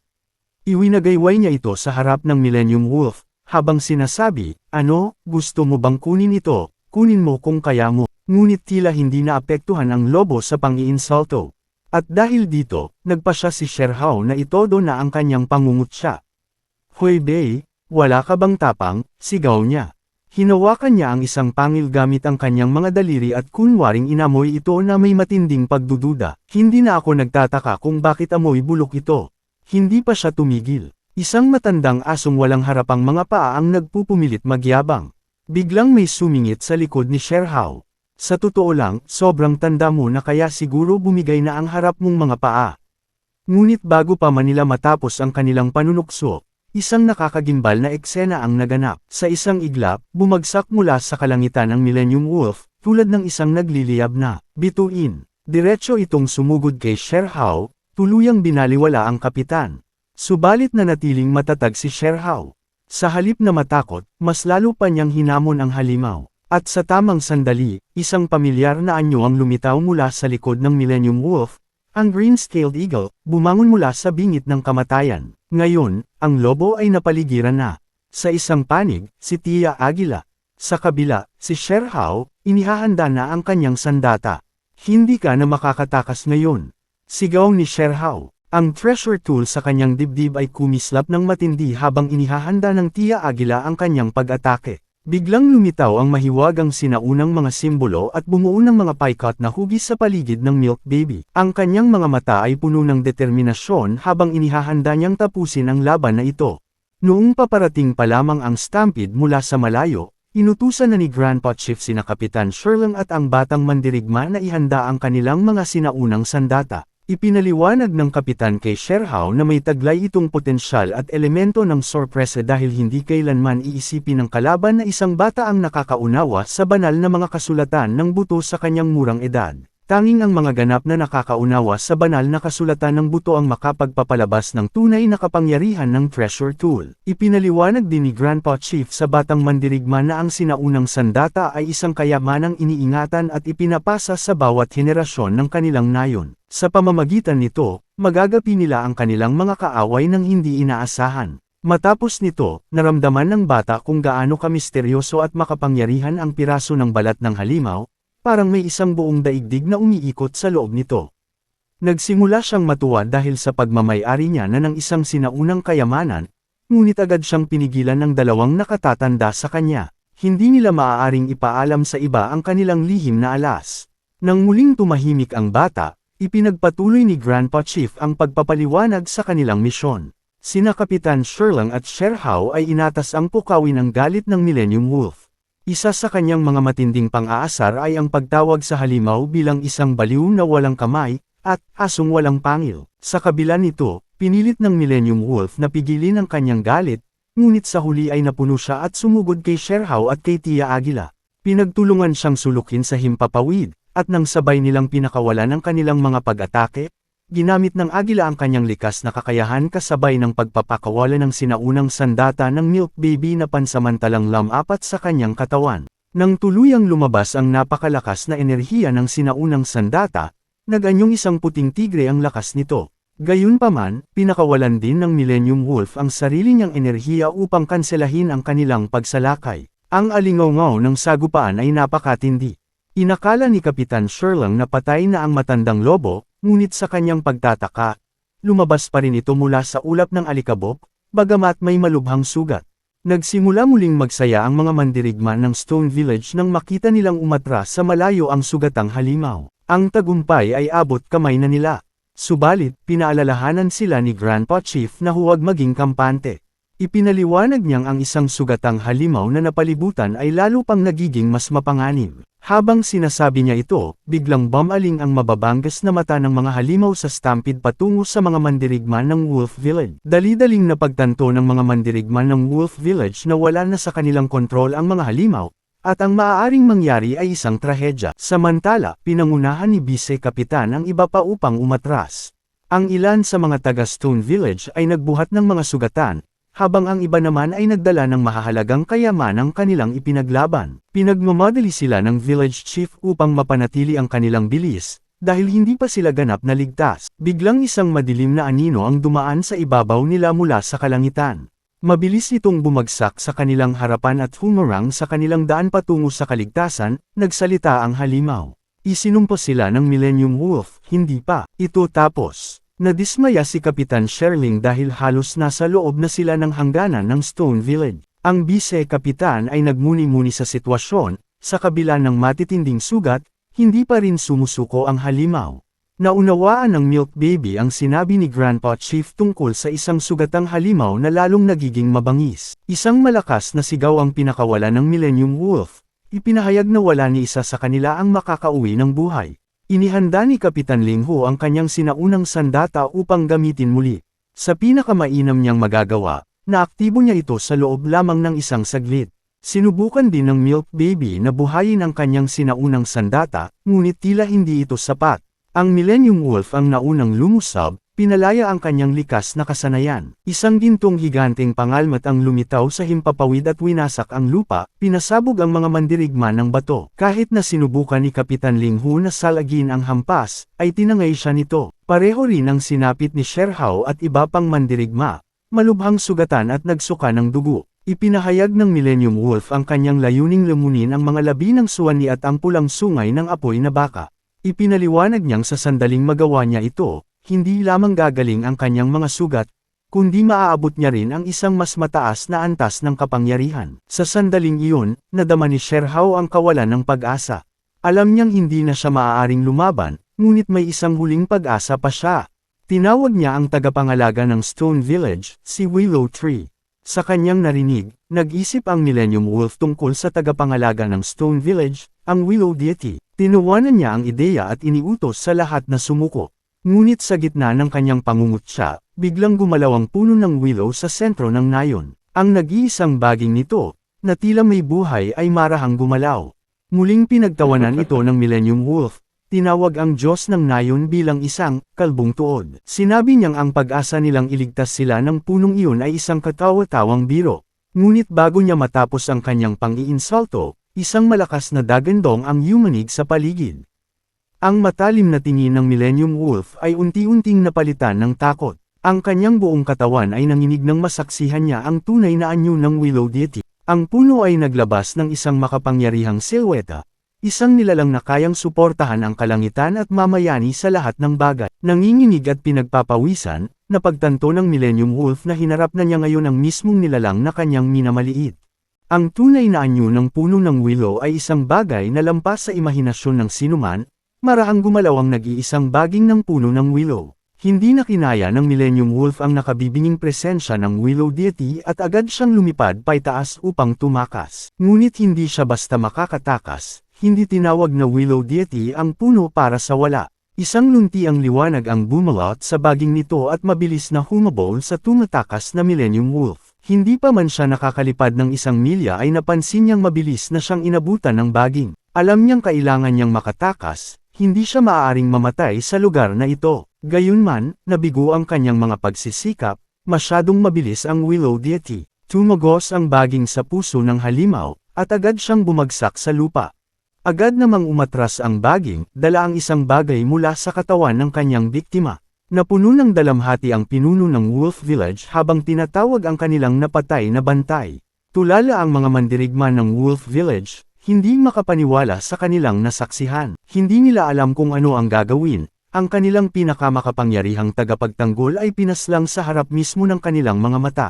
Iwinagayway niya ito sa harap ng Millennium Wolf, habang sinasabi, ano, gusto mo bang kunin ito, kunin mo kung kaya mo. Ngunit tila hindi naapektuhan ang lobo sa pang-iinsulto. At dahil dito, nagpasya si Sherhao na itodo na ang kanyang pangungutya. Hui Bei, wala ka bang tapang, sigaw niya. Hinawakan niya ang isang pangil gamit ang kanyang mga daliri at kunwaring inamoy ito na may matinding pagdududa. Hindi na ako nagtataka kung bakit amoy bulok ito. Hindi pa siya tumigil. Isang matandang asong walang harapang mga paa ang nagpupumilit magyabang. Biglang may sumingit sa likod ni Sherhao. Sa totoo lang, sobrang tanda mo na kaya siguro bumigay na ang harap mong mga paa. Ngunit bago pa manila matapos ang kanilang panunukso, isang nakakagimbal na eksena ang naganap. Sa isang iglap, bumagsak mula sa kalangitan ang Millennium Wolf, tulad ng isang nagliliyab na bituin. Diretso itong sumugod kay Sherhao, tuluyang binaliwala ang kapitan. Subalit nanatiling matatag si Sherhao. Sa halip na matakot, mas lalo pa niyang hinamon ang halimaw. At sa tamang sandali, isang pamilyar na anyo ang lumitaw mula sa likod ng Millennium Wolf. Ang green-scaled eagle, bumangon mula sa bingit ng kamatayan. Ngayon, ang lobo ay napaligiran na. Sa isang panig, si Tia Agila. Sa kabila, si Sherhao, inihahanda na ang kanyang sandata. Hindi ka na makakatakas ngayon. Sigaw ni Sherhao. Ang treasure tool sa kanyang dibdib ay kumislap ng matindi habang inihahanda ng Tia Aguila ang kanyang pag-atake. Biglang lumitaw ang mahiwagang sinaunang mga simbolo at bumuo ng mga paikat na hugis sa paligid ng Milk Baby. Ang kanyang mga mata ay puno ng determinasyon habang inihahanda niyang tapusin ang laban na ito. Noong paparating pa lamang ang stampede mula sa malayo, inutusan na ni Grandpa Chief sina Kapitan Sherling at ang batang mandirigma na ihanda ang kanilang mga sinaunang sandata. Ipinaliwanag ng kapitan kay Sherhao na may taglay itong potensyal at elemento ng sorpresa dahil hindi kailanman iisipin ng kalaban na isang bata ang nakakaunawa sa banal na mga kasulatan ng buto sa kanyang murang edad. Tanging ang mga ganap na nakakaunawa sa banal na kasulatan ng buto ang makapagpapalabas ng tunay na kapangyarihan ng treasure tool. Ipinaliwanag din ni Grandpa Chief sa batang mandirigma na ang sinaunang sandata ay isang kayamanang iniingatan at ipinapasa sa bawat henerasyon ng kanilang nayon. Sa pamamagitan nito, magagapi nila ang kanilang mga kaaway ng hindi inaasahan. Matapos nito, naramdaman ng bata kung gaano kamisteryoso at makapangyarihan ang piraso ng balat ng halimaw, parang may isang buong daigdig na umiikot sa loob nito. Nagsimula siyang matuwa dahil sa pagmamay-ari niya na ng isang sinaunang kayamanan, ngunit agad siyang pinigilan ng dalawang nakatatanda sa kanya. Hindi nila maaaring ipaalam sa iba ang kanilang lihim na alas. Nang muling tumahimik ang bata, ipinagpatuloy ni Grandpa Chief ang pagpapaliwanag sa kanilang misyon. Sina Kapitan Sherling at Sherhao ay inatas ang pukawin ng galit ng Millennium Wolf. Isa sa kanyang mga matinding pang-aasar ay ang pagtawag sa halimaw bilang isang baliw na walang kamay, at asong walang pangil. Sa kabila nito, pinilit ng Millennium Wolf na pigilin ang kanyang galit, ngunit sa huli ay napuno siya at sumugod kay Sherhao at kay Tia Aguila. Pinagtulungan siyang sulukin sa himpapawid, at nang sabay nilang pinakawalan ang kanilang mga pag-atake, ginamit ng Aguila ang kanyang likas na kakayahan kasabay ng pagpapakawala ng sinaunang sandata ng Milk Baby na pansamantalang lamapat sa kanyang katawan. Nang tuluyang lumabas ang napakalakas na enerhiya ng sinaunang sandata, nag-anyong isang puting tigre ang lakas nito. Gayunpaman, pinakawalan din ng Millennium Wolf ang sarili niyang enerhiya upang kanselahin ang kanilang pagsalakay. Ang alingaw-ngaw ng sagupaan ay napakatindi. Inakala ni Kapitan Sherling na patay na ang matandang lobo, ngunit sa kanyang pagtataka, lumabas pa rin ito mula sa ulap ng alikabok, bagamat may malubhang sugat. Nagsimula muling magsaya ang mga mandirigma ng Stone Village nang makita nilang umatras sa malayo ang sugatang halimaw. Ang tagumpay ay abot kamay na nila. Subalit, pinaalalahanan sila ni Grandpa Chief na huwag maging kampante. Ipinaliwanag niyang ang isang sugatang halimaw na napalibutan ay lalo pang nagiging mas mapanganib. Habang sinasabi niya ito, biglang bumaling ang mababanggas na mata ng mga halimaw sa stampede patungo sa mga mandirigma ng Wolf Village. Dali-daling napagtanto ng mga mandirigma ng Wolf Village na wala na sa kanilang kontrol ang mga halimaw, at ang maaaring mangyari ay isang trahedya. Samantala, pinangunahan ni Vice Kapitan ang iba pa upang umatras. Ang ilan sa mga taga Stone Village ay nagbuhat ng mga sugatan, habang ang iba naman ay nagdala ng mahahalagang kayamanang kanilang ipinaglaban. Pinagmamadali sila ng village chief upang mapanatili ang kanilang bilis, dahil hindi pa sila ganap na ligtas. Biglang isang madilim na anino ang dumaan sa ibabaw nila mula sa kalangitan. Mabilis itong bumagsak sa kanilang harapan at humarang sa kanilang daan patungo sa kaligtasan, nagsalita ang halimaw. Isinumpo sila ng Millennium Wolf, hindi pa ito tapos. Nadismaya si Kapitan Sherling dahil halos nasa loob na sila ng hangganan ng Stone Village. Ang Vice-Kapitan ay nagmuni-muni sa sitwasyon, sa kabila ng matitinding sugat, hindi pa rin sumusuko ang halimaw. Naunawaan ng Milk Baby ang sinabi ni Grandpa Chief tungkol sa isang sugatang halimaw na lalong nagiging mabangis. Isang malakas na sigaw ang pinakawalan ng Millennium Wolf. Ipinahayag na wala ni isa sa kanila ang makakauwi ng buhay. Inihanda ni Kapitan Ling Ho ang kanyang sinaunang sandata upang gamitin muli. Sa pinakamainam niyang magagawa, naaktibo niya ito sa loob lamang ng isang saglit. Sinubukan din ng Milk Baby na buhayin ang kanyang sinaunang sandata, ngunit tila hindi ito sapat. Ang Millennium Wolf ang naunang lumusab, pinalaya ang kanyang likas na kasanayan. Isang gintong higanteng pangalmat ang lumitaw sa himpapawid at winasak ang lupa, pinasabog ang mga mandirigma ng bato. Kahit na sinubukan ni Kapitan Ling Ho na salagin ang hampas, ay tinangay siya nito. Pareho rin ang sinapit ni Sherhao at iba pang mandirigma, malubhang sugatan at nagsuka ng dugo. Ipinahayag ng Millennium Wolf ang kanyang layuning lamunin ang mga labi ng suwani at ang pulang sungay ng apoy na baka. Ipinaliwanag niyang sa sandaling magawa niya ito, hindi lamang gagaling ang kanyang mga sugat, kundi maaabot niya rin ang isang mas mataas na antas ng kapangyarihan. Sa sandaling iyon, nadama ni Sherhao ang kawalan ng pag-asa. Alam niyang hindi na siya maaaring lumaban, ngunit may isang huling pag-asa pa siya. Tinawag niya ang tagapangalaga ng Stone Village, si Willow Tree. Sa kanyang narinig, nag-isip ang Millennium Wolf tungkol sa tagapangalaga ng Stone Village, ang Willow Deity. Tinuwanan niya ang ideya at iniutos sa lahat na sumuko. Ngunit sa gitna ng kanyang pangungutya, biglang gumalaw ang puno ng willow sa sentro ng nayon. Ang nag-iisang baging nito, na tila may buhay ay marahang gumalaw. Muling pinagtawanan ito ng Millennium Wolf. Tinawag ang Diyos ng nayon bilang isang kalbong tuod. Sinabi niyang ang pag-asa nilang iligtas sila ng punong iyon ay isang katawa-tawang biro. Ngunit bago niya matapos ang kanyang pang-iinsulto, isang malakas na dagandong ang yumanig sa paligid. Ang matalim na tingin ng Millennium Wolf ay unti-unting napalitan ng takot. Ang kanyang buong katawan ay nanginig nang masaksihan niya ang tunay na anyo ng Willow Deity. Ang puno ay naglabas ng isang makapangyarihang silweta. Isang nilalang na kayang suportahan ang kalangitan at mamayani sa lahat ng bagay. Nanginginig at pinagpapawisan, napagtanto ng Millennium Wolf na hinarap na niya ngayon ang mismong nilalang na kanyang minamaliit. Ang tunay na anyo ng puno ng willow ay isang bagay na lampas sa imahinasyon ng sinuman, marahang gumalaw ang nag-iisang baging ng puno ng willow. Hindi na kinaya ng Millennium Wolf ang nakabibinging presensya ng Willow Deity at agad siyang lumipad paitaas upang tumakas. Ngunit hindi siya basta makakatakas. Hindi tinawag na Willow Deity ang puno para sa wala. Isang lunti ang liwanag ang bumalot sa baging nito at mabilis na humabol sa tumatakas na Millennium Wolf. Hindi pa man siya nakakalipad ng 1 milya ay napansin niyang mabilis na siyang inabutan ng baging. Alam niyang kailangan niyang makatakas, hindi siya maaaring mamatay sa lugar na ito. Gayunman, nabigo ang kanyang mga pagsisikap, masyadong mabilis ang Willow Deity. Tumagos ang baging sa puso ng halimaw, at agad siyang bumagsak sa lupa. Agad namang umatras ang baging, dala ang isang bagay mula sa katawan ng kanyang biktima. Napuno ng dalamhati ang pinuno ng Wolf Village habang tinatawag ang kanilang napatay na bantay. Tulala ang mga mandirigma ng Wolf Village, hindi makapaniwala sa kanilang nasaksihan. Hindi nila alam kung ano ang gagawin. Ang kanilang pinakamakapangyarihang tagapagtanggol ay pinaslang sa harap mismo ng kanilang mga mata.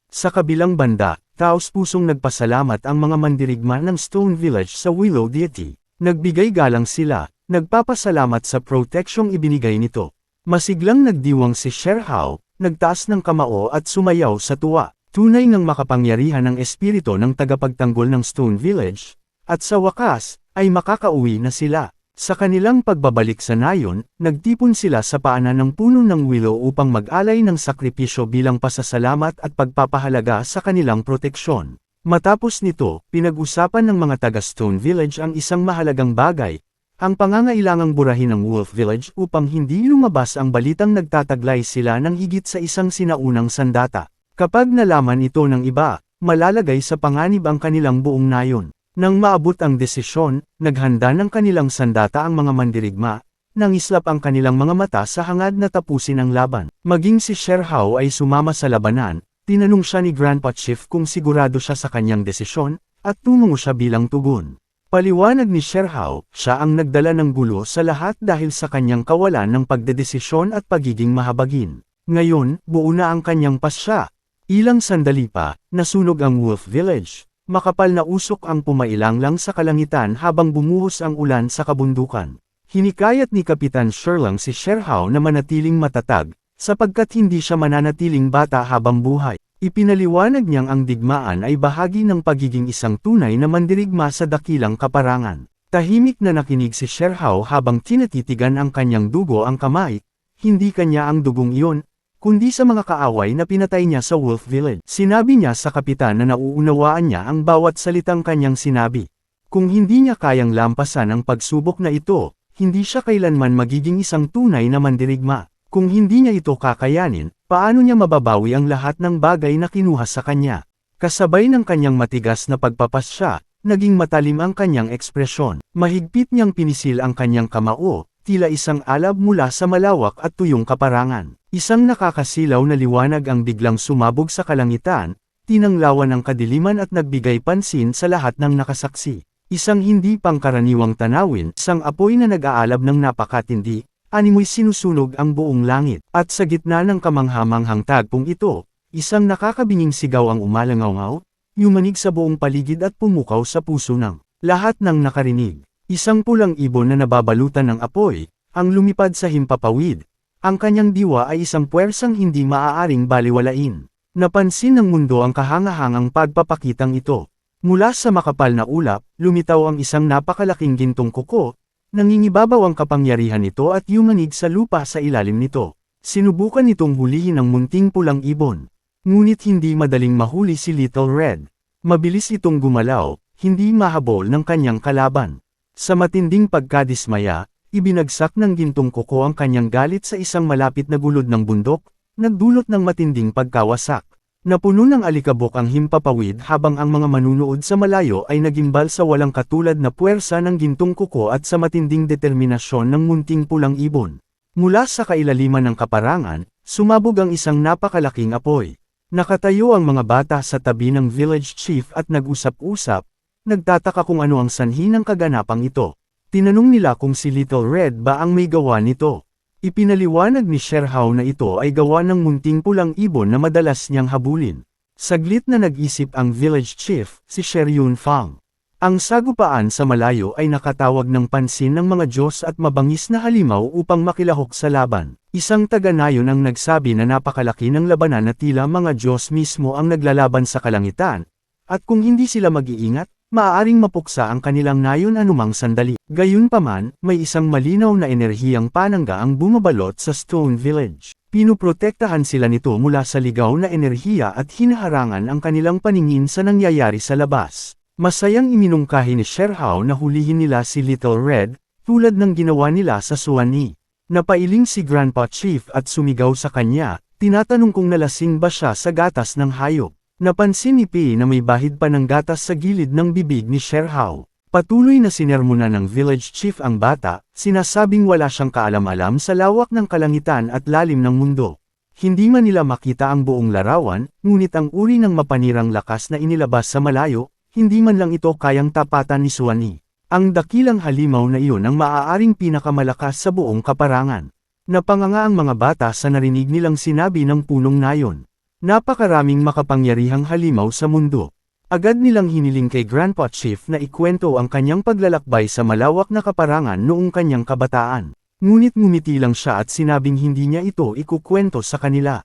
Sa kabilang banda, taos-pusong nagpasalamat ang mga mandirigma ng Stone Village sa Willow Deity. Nagbigay galang sila, nagpapasalamat sa proteksyong ibinigay nito. Masiglang nagdiwang si Sherhao, nagtaas ng kamao at sumayaw sa tuwa. Tunay ngang makapangyarihan ng espiritu ng tagapagtanggol ng Stone Village, at sa wakas, ay makakauwi na sila. Sa kanilang pagbabalik sa nayon, nagtipon sila sa paanan ng puno ng willow upang mag-alay ng sakripisyo bilang pasasalamat at pagpapahalaga sa kanilang proteksyon. Matapos nito, pinag-usapan ng mga taga-Stone Village ang isang mahalagang bagay, ang pangangailangang burahin ng Wolf Village upang hindi lumabas ang balitang nagtataglay sila ng higit sa isang sinaunang sandata. Kapag nalaman ito ng iba, malalagay sa panganib ang kanilang buong nayon. Nang maabot ang desisyon, naghanda ng kanilang sandata ang mga mandirigma, nangislap ang kanilang mga mata sa hangad na tapusin ang laban. Maging si Sherhao ay sumama sa labanan, tinanong siya ni Grandpa Chief kung sigurado siya sa kanyang desisyon, at tumungo siya bilang tugon. Paliwanag ni Sherhao, siya ang nagdala ng gulo sa lahat dahil sa kanyang kawalan ng pagdedesisyon at pagiging mahabagin. Ngayon, buo na ang kanyang pasya. Ilang sandali pa, nasunog ang Wolf Village. Makapal na usok ang pumailanglang sa kalangitan habang bumuhos ang ulan sa kabundukan. Hinikayat ni Kapitan Sherlang si Sherhao na manatiling matatag, sapagkat hindi siya mananatiling bata habang buhay. Ipinaliwanag niyang ang digmaan ay bahagi ng pagiging isang tunay na mandirigma sa dakilang kaparangan. Tahimik na nakinig si Sherhao habang tinatitigan ang kanyang dugo ang kamay, hindi kanya ang dugong iyon, kundi sa mga kaaway na pinatay niya sa Wolf Village. Sinabi niya sa kapitan na nauunawaan niya ang bawat salitang kanyang sinabi. Kung hindi niya kayang lampasan ang pagsubok na ito, hindi siya kailanman magiging isang tunay na mandirigma. Kung hindi niya ito kakayanin, paano niya mababawi ang lahat ng bagay na kinuha sa kanya? Kasabay ng kanyang matigas na pagpapasya, naging matalim ang kanyang ekspresyon. Mahigpit niyang pinisil ang kanyang kamao, tila isang alab mula sa malawak at tuyong kaparangan. Isang nakakasilaw na liwanag ang biglang sumabog sa kalangitan, tinanglawan ang kadiliman at nagbigay pansin sa lahat ng nakasaksi. Isang hindi pangkaraniwang tanawin, isang apoy na nag-aalab ng napakatindi, animoy sinusunog ang buong langit. At sa gitna ng kamanghamanghang tagpong ito, isang nakakabinging sigaw ang umalangaw, yumanig sa buong paligid at pumukaw sa puso ng lahat ng nakarinig. Isang pulang ibon na nababalutan ng apoy, ang lumipad sa himpapawid. Ang kanyang diwa ay isang puwersang hindi maaaring baliwalain. Napansin ng mundo ang kahangahangang pagpapakitang ito. Mula sa makapal na ulap, lumitaw ang isang napakalaking gintong kuko, nangingibabaw ang kapangyarihan nito at yumanig sa lupa sa ilalim nito. Sinubukan nitong hulihin ang munting pulang ibon. Ngunit hindi madaling mahuli si Little Red. Mabilis itong gumalaw, hindi mahabol ng kanyang kalaban. Sa matinding pagkadismaya, ibinagsak ng gintong kuko ang kanyang galit sa isang malapit na gulod ng bundok, nagdulot ng matinding pagkawasak. Napuno ng alikabok ang himpapawid habang ang mga manunood sa malayo ay nagimbal sa walang katulad na puwersa ng gintong kuko at sa matinding determinasyon ng munting pulang ibon. Mula sa kailaliman ng kaparangan, sumabog ang isang napakalaking apoy. Nakatayo ang mga bata sa tabi ng village chief at nag-usap-usap, nagtataka kung ano ang sanhi ng kaganapang ito. Tinanong nila kung si Little Red ba ang may gawa nito. Ipinaliwanag ni Sherhao na ito ay gawa ng munting pulang ibon na madalas niyang habulin. Saglit na nag-isip ang village chief, si Sher Yunfang. Ang sagupaan sa malayo ay nakatawag ng pansin ng mga Diyos at mabangis na halimaw upang makilahok sa laban. Isang taga-nayon ang nagsabi na napakalaki ng labanan na tila mga Diyos mismo ang naglalaban sa kalangitan, at kung hindi sila mag-iingat, maaaring mapuksa ang kanilang nayon anumang sandali. Gayunpaman, may isang malinaw na enerhiyang panangga ang bumabalot sa Stone Village. Pinuprotektahan sila nito mula sa ligaw na enerhiya at hinaharangan ang kanilang paningin sa nangyayari sa labas. Masayang iminungkahi ni Sherhao na hulihin nila si Little Red, tulad ng ginawa nila sa Suwani. Napailing si Grandpa Chief at sumigaw sa kanya, tinatanong kung nalasing ba siya sa gatas ng hayop. Napansin ni Pi na may bahid pa ng gatas sa gilid ng bibig ni Sherhao. Patuloy na sinermona ng village chief ang bata, sinasabing wala siyang kaalam-alam sa lawak ng kalangitan at lalim ng mundo. Hindi man nila makita ang buong larawan, ngunit ang uri ng mapanirang lakas na inilabas sa malayo, hindi man lang ito kayang tapatan ni Suwani. Ang dakilang halimaw na iyon ang maaaring pinakamalakas sa buong kaparangan. Napanganga ang mga bata sa narinig nilang sinabi ng punong nayon. Napakaraming makapangyarihang halimaw sa mundo. Agad nilang hiniling kay Grandpa Chief na ikwento ang kanyang paglalakbay sa malawak na kaparangan noong kanyang kabataan. Ngunit ngumiti lang siya at sinabing hindi niya ito ikukwento sa kanila.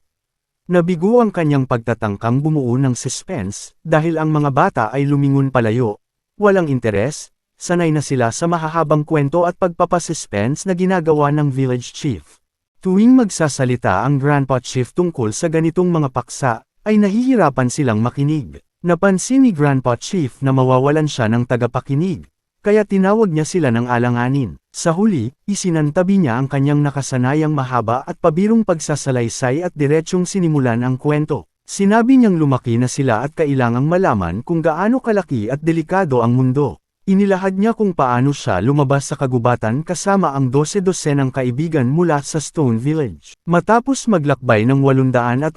Nabigo ang kanyang pagtatangkang bumuo ng suspense, dahil ang mga bata ay lumingon palayo. Walang interes, sanay na sila sa mahahabang kwento at pagpapasuspense na ginagawa ng village chief. Tuwing magsasalita ang Grandpa Chief tungkol sa ganitong mga paksa, ay nahihirapan silang makinig. Napansin ni Grandpa Chief na mawawalan siya ng tagapakinig, kaya tinawag niya sila ng alanganin. Sa huli, isinantabi niya ang kanyang nakasanayang mahaba at pabirong pagsasalaysay at diretsyong sinimulan ang kwento. Sinabi niyang lumaki na sila at kailangang malaman kung gaano kalaki at delikado ang mundo. Inilahad niya kung paano siya lumabas sa kagubatan kasama ang 12-dosenang kaibigan mula sa Stone Village. Matapos maglakbay ng 880,000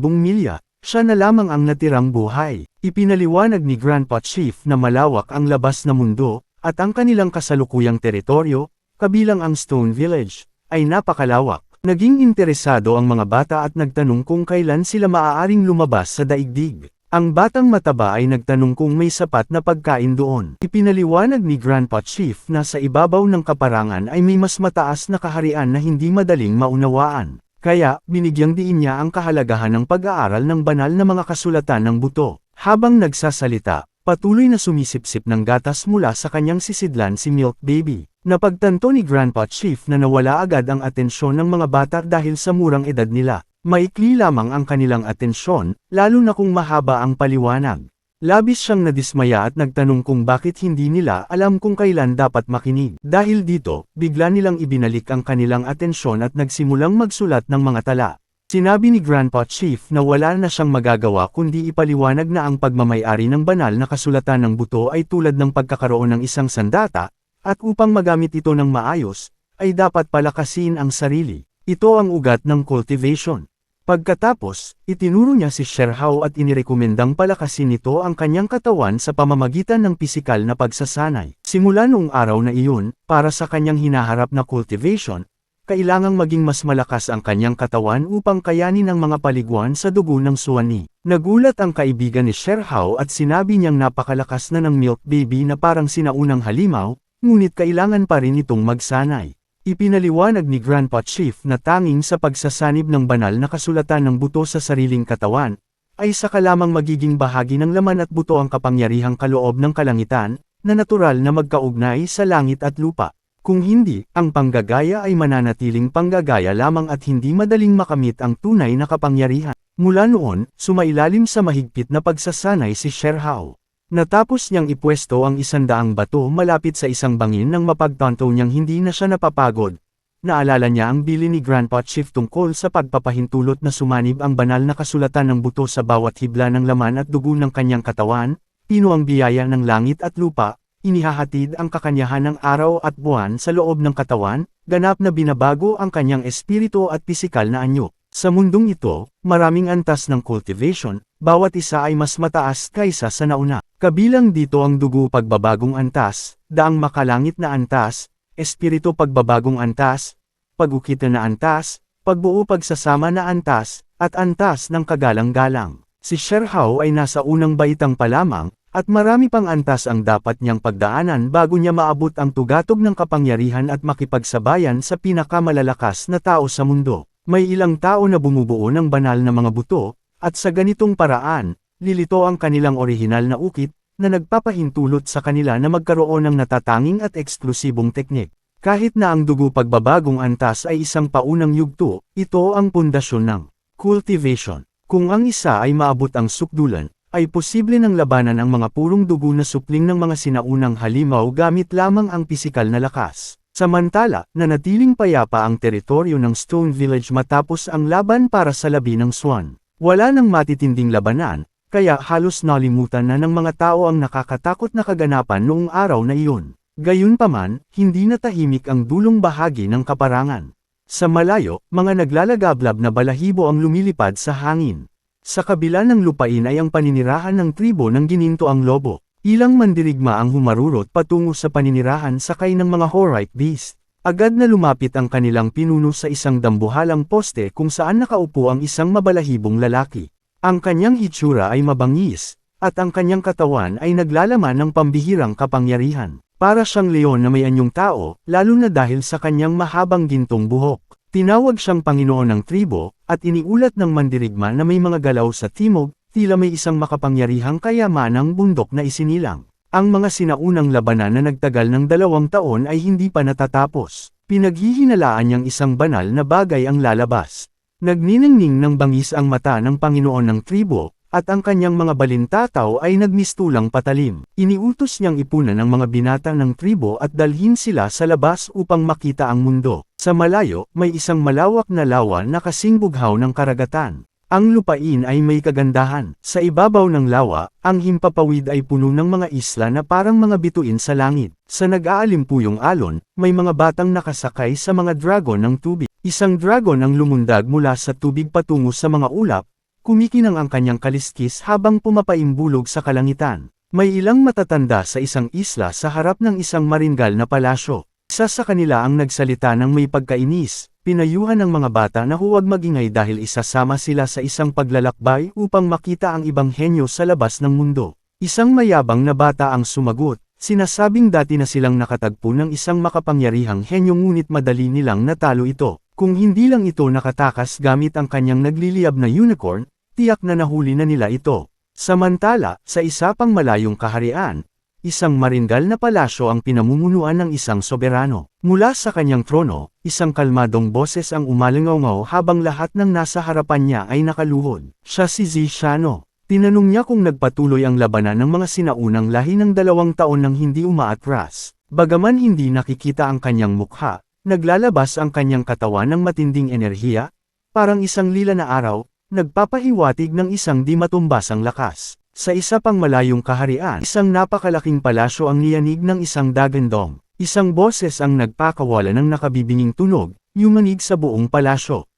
milya, siya na lamang ang natirang buhay. Ipinaliwanag ni Grandpa Chief na malawak ang labas na mundo, at ang kanilang kasalukuyang teritoryo, kabilang ang Stone Village, ay napakalawak. Naging interesado ang mga bata at nagtanong kung kailan sila maaaring lumabas sa daigdig. Ang batang mataba ay nagtanong kung may sapat na pagkain doon. Ipinaliwanag ni Grandpa Chief na sa ibabaw ng kaparangan ay may mas mataas na kaharian na hindi madaling maunawaan. Kaya, binigyang diin niya ang kahalagahan ng pag-aaral ng banal na mga kasulatan ng buto. Habang nagsasalita, patuloy na sumisipsip ng gatas mula sa kanyang sisidlan si Milk Baby. Napagtanto ni Grandpa Chief na nawala agad ang atensyon ng mga bata dahil sa murang edad nila. Maikli lamang ang kanilang atensyon, lalo na kung mahaba ang paliwanag. Labis siyang nadismaya at nagtanong kung bakit hindi nila alam kung kailan dapat makinig. Dahil dito, bigla nilang ibinalik ang kanilang atensyon at nagsimulang magsulat ng mga tala. Sinabi ni Grandpa Chief na wala na siyang magagawa kundi ipaliwanag na ang pagmamayari ng banal na kasulatan ng buto ay tulad ng pagkakaroon ng isang sandata, at upang magamit ito ng maayos, ay dapat palakasin ang sarili. Ito ang ugat ng cultivation. Pagkatapos, itinuro niya si Sherhao at inirekomendang palakasin nito ang kanyang katawan sa pamamagitan ng pisikal na pagsasanay. Simula noong araw na iyon, para sa kanyang hinaharap na cultivation, kailangang maging mas malakas ang kanyang katawan upang kayanin ang mga paliguan sa dugo ng Suwani. Nagulat ang kaibigan ni Sherhao at sinabi niyang napakalakas na ng milk baby na parang sinaunang halimaw, ngunit kailangan pa rin itong magsanay. Ipinaliwanag ni Grandpa Chief na tanging sa pagsasanib ng banal na kasulatan ng buto sa sariling katawan, ay saka lamang magiging bahagi ng laman at buto ang kapangyarihang kaloob ng kalangitan, na natural na magkaugnay sa langit at lupa. Kung hindi, ang panggagaya ay mananatiling panggagaya lamang at hindi madaling makamit ang tunay na kapangyarihan. Mula noon, sumailalim sa mahigpit na pagsasanay si Sherhao. Natapos niyang ipwesto ang 100 bato malapit sa isang bangin nang mapagtanto niyang hindi na siya napapagod. Naalala niya ang bili ni Grandpa Chief tungkol sa pagpapahintulot na sumanib ang banal na kasulatan ng buto sa bawat hibla ng laman at dugo ng kanyang katawan, pino ang biyaya ng langit at lupa, inihahatid ang kakanyahan ng araw at buwan sa loob ng katawan, ganap na binabago ang kanyang espiritu at pisikal na anyo. Sa mundong ito, maraming antas ng cultivation, bawat isa ay mas mataas kaysa sa nauna. Kabilang dito ang dugo pagbabagong antas, daang makalangit na antas, espiritu pagbabagong antas, pag-ukit na antas, pagbuo pagsasama na antas, at antas ng kagalang-galang. Si Sherhao ay nasa unang baitang pa lamang, at marami pang antas ang dapat niyang pagdaanan bago niya maabot ang tugatog ng kapangyarihan at makipagsabayan sa pinakamalalakas na tao sa mundo. May ilang tao na bumubuo ng banal na mga buto, at sa ganitong paraan, lilito ang kanilang orihinal na ukit, na nagpapahintulot sa kanila na magkaroon ng natatanging at eksklusibong teknik. Kahit na ang dugo pagbabagong antas ay isang paunang yugto, ito ang pundasyon ng cultivation. Kung ang isa ay maabot ang sukdulan, ay posible ng labanan ang mga purong dugo na supling ng mga sinaunang halimaw gamit lamang ang pisikal na lakas. Samantala, nanatiling payapa ang teritoryo ng Stone Village matapos ang laban para sa labi ng Swan. Wala nang matitinding labanan, kaya halos nalimutan na ng mga tao ang nakakatakot na kaganapan noong araw na iyon. Gayunpaman, hindi natahimik ang dulong bahagi ng kaparangan. Sa malayo, mga naglalagablab na balahibo ang lumilipad sa hangin. Sa kabila ng lupain ay ang paninirahan ng tribo ng gininto ang lobo. Ilang mandirigma ang humarurot patungo sa paninirahan sakay ng mga Horite Beast. Agad na lumapit ang kanilang pinuno sa isang dambuhalang poste kung saan nakaupo ang isang mabalahibong lalaki. Ang kanyang hitsura ay mabangis, at ang kanyang katawan ay naglalaman ng pambihirang kapangyarihan. Para siyang leon na may anyong tao, lalo na dahil sa kanyang mahabang gintong buhok. Tinawag siyang Panginoon ng tribo, at iniulat ng mandirigma na may mga galaw sa timog, tila may isang makapangyarihang kayamanang bundok na isinilang. Ang mga sinaunang labanan na nagtagal ng 2 taon ay hindi pa natatapos. Pinaghihinalaan niyang isang banal na bagay ang lalabas. Nagniningning ng bangis ang mata ng Panginoon ng tribo, at ang kanyang mga balintataw ay nagmistulang patalim. Iniutos niyang ipunan ang mga binata ng tribo at dalhin sila sa labas upang makita ang mundo. Sa malayo, may isang malawak na lawa na kasing bughaw ng karagatan. Ang lupain ay may kagandahan. Sa ibabaw ng lawa, ang himpapawid ay puno ng mga isla na parang mga bituin sa langit. Sa nag-aalimpuyong alon, may mga batang nakasakay sa mga dragon ng tubig. Isang dragon ang lumundag mula sa tubig patungo sa mga ulap, kumikinang ang kanyang kaliskis habang pumapaimbulog sa kalangitan. May ilang matatanda sa isang isla sa harap ng isang maringal na palasyo. Isa sa kanila ang nagsalita ng may pagkainis, pinayuhan ng mga bata na huwag magingay dahil isasama sila sa isang paglalakbay upang makita ang ibang henyo sa labas ng mundo. Isang mayabang na bata ang sumagot, sinasabing dati na silang nakatagpo ng isang makapangyarihang henyo ngunit madali nilang natalo ito. Kung hindi lang ito nakatakas gamit ang kanyang nagliliyab na unicorn, tiyak na nahuli na nila ito. Samantala, sa isa pang malayong kaharian, isang maringal na palasyo ang pinamumunuan ng isang soberano. Mula sa kanyang trono, isang kalmadong boses ang umalingaw habang lahat ng nasa harapan niya ay nakaluhod. Siya si Zishano. Tinanong niya kung nagpatuloy ang labanan ng mga sinaunang lahi ng 2 taon nang hindi umaatras. Bagaman hindi nakikita ang kanyang mukha, naglalabas ang kanyang katawan ng matinding enerhiya, parang isang lila na araw, nagpapahiwatig ng isang di matumbasang lakas. Sa isa pang malayong kaharian, isang napakalaking palasyo ang niyanig ng isang dagandong. Isang boses ang nagpakawala ng nakabibinging tunog, yumanig sa buong palasyo.